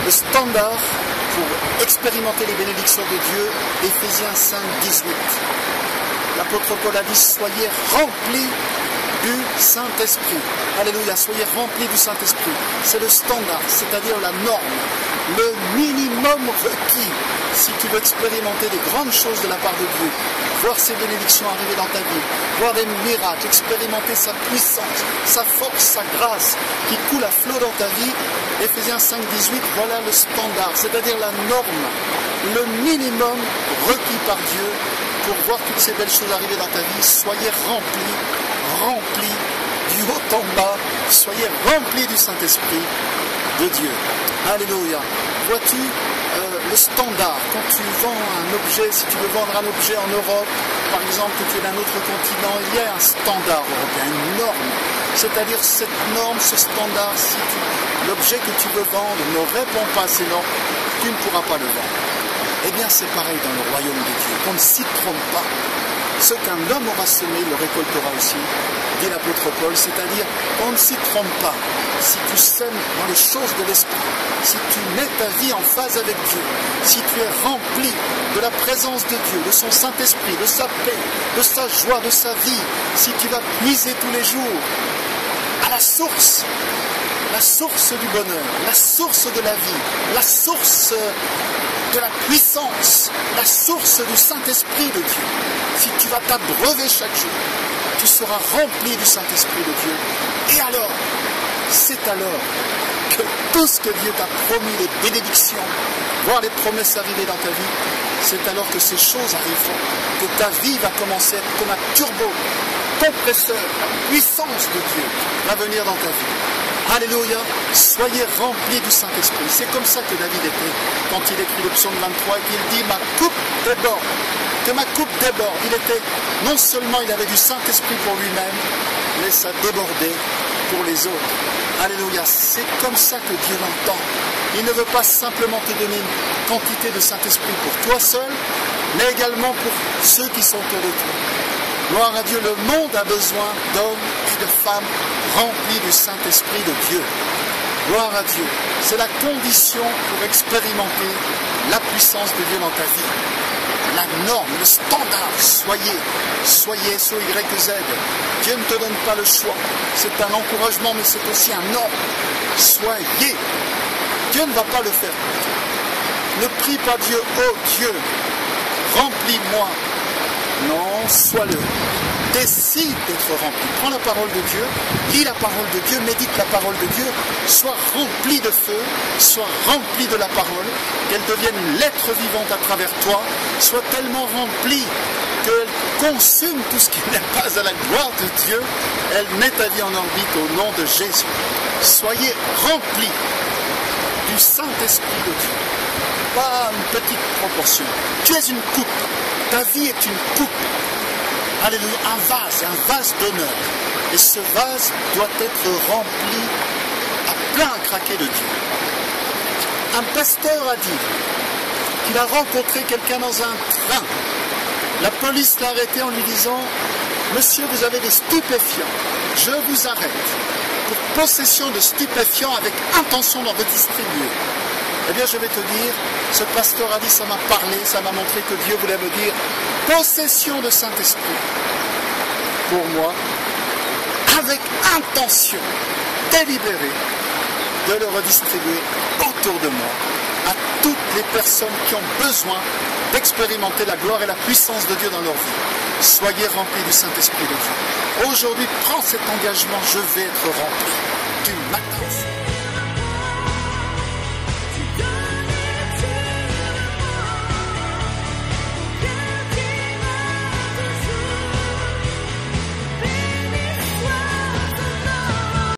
Le standard pour expérimenter les bénédictions de Dieu, Éphésiens 5, 18. L'apôtre Paul a dit, soyez remplis du Saint-Esprit. Alléluia, soyez remplis du Saint-Esprit. C'est le standard, c'est-à-dire la norme, le minimum requis si tu veux expérimenter des grandes choses de la part de Dieu, voir ses bénédictions arriver dans ta vie, voir des miracles, expérimenter sa puissance, sa force, sa grâce qui coule à flot dans ta vie. Éphésiens 5, 18, voilà le standard, c'est-à-dire la norme, le minimum requis par Dieu pour voir toutes ces belles choses arriver dans ta vie. Soyez remplis du haut en bas, soyez remplis du Saint-Esprit de Dieu. Alléluia. Vois-tu le standard, quand tu vends un objet, si tu veux vendre un objet en Europe, par exemple, que tu es d'un autre continent, il y a un standard européen, une norme. C'est-à-dire cette norme, ce standard, si l'objet que tu veux vendre ne répond pas à ces normes, tu ne pourras pas le vendre. Eh bien, c'est pareil dans le royaume de Dieu, qu'on ne s'y trompe pas. Ce qu'un homme aura semé, le récoltera aussi, dit l'apôtre Paul, c'est-à-dire on ne s'y trompe pas. Si tu sèmes dans les choses de l'esprit, si tu mets ta vie en phase avec Dieu, si tu es rempli de la présence de Dieu, de son Saint-Esprit, de sa paix, de sa joie, de sa vie, si tu vas puiser tous les jours à la source du bonheur, la source de la vie, la source de la puissance, la source du Saint-Esprit de Dieu. Si tu vas t'abreuver chaque jour, tu seras rempli du Saint-Esprit de Dieu. Et alors, c'est alors que tout ce que Dieu t'a promis, les bénédictions, voir les promesses arriver dans ta vie, c'est alors que ces choses arriveront, que ta vie va commencer à être comme un turbo, compresseur, la puissance de Dieu va venir dans ta vie. Alléluia, soyez remplis du Saint-Esprit. C'est comme ça que David était quand il écrit le psaume 23 et qu'il dit « Ma coupe déborde ». Que ma coupe déborde. Il était, non seulement il avait du Saint-Esprit pour lui-même, mais ça débordait pour les autres. Alléluia, c'est comme ça que Dieu l'entend. Il ne veut pas simplement te donner une quantité de Saint-Esprit pour toi seul, mais également pour ceux qui sont autour de toi. Gloire à Dieu, le monde a besoin d'hommes et de femmes remplis du Saint-Esprit de Dieu. Gloire à Dieu. C'est la condition pour expérimenter la puissance de Dieu dans ta vie. La norme, le standard, soyez S-O-Y-Z. Dieu ne te donne pas le choix. C'est un encouragement, mais c'est aussi un ordre. Soyez. Dieu ne va pas le faire pour toi. Ne prie pas Dieu, oh Dieu, remplis-moi. Non, sois-le. Décide d'être rempli. Prends la parole de Dieu, lis la parole de Dieu, médite la parole de Dieu, sois rempli de feu, sois rempli de la parole, qu'elle devienne une lettre vivante à travers toi, sois tellement rempli qu'elle consume tout ce qui n'est pas à la gloire de Dieu, elle met ta vie en orbite au nom de Jésus. Soyez remplis du Saint-Esprit de Dieu. Pas une petite proportion. Tu es une coupe. Ta vie est une coupe. Alléluia, un vase d'honneur. Et ce vase doit être rempli à plein craquer de Dieu. Un pasteur a dit qu'il a rencontré quelqu'un dans un train. La police l'a arrêté en lui disant « Monsieur, vous avez des stupéfiants. Je vous arrête pour possession de stupéfiants avec intention d'en redistribuer. » Eh bien, je vais te dire, ce pasteur a dit, ça m'a parlé, ça m'a montré que Dieu voulait me dire possession de Saint-Esprit pour moi, avec intention délibérée de le redistribuer autour de moi à toutes les personnes qui ont besoin d'expérimenter la gloire et la puissance de Dieu dans leur vie. Soyez remplis du Saint-Esprit de Dieu. Aujourd'hui, prends cet engagement, je vais être rempli du matin au soir.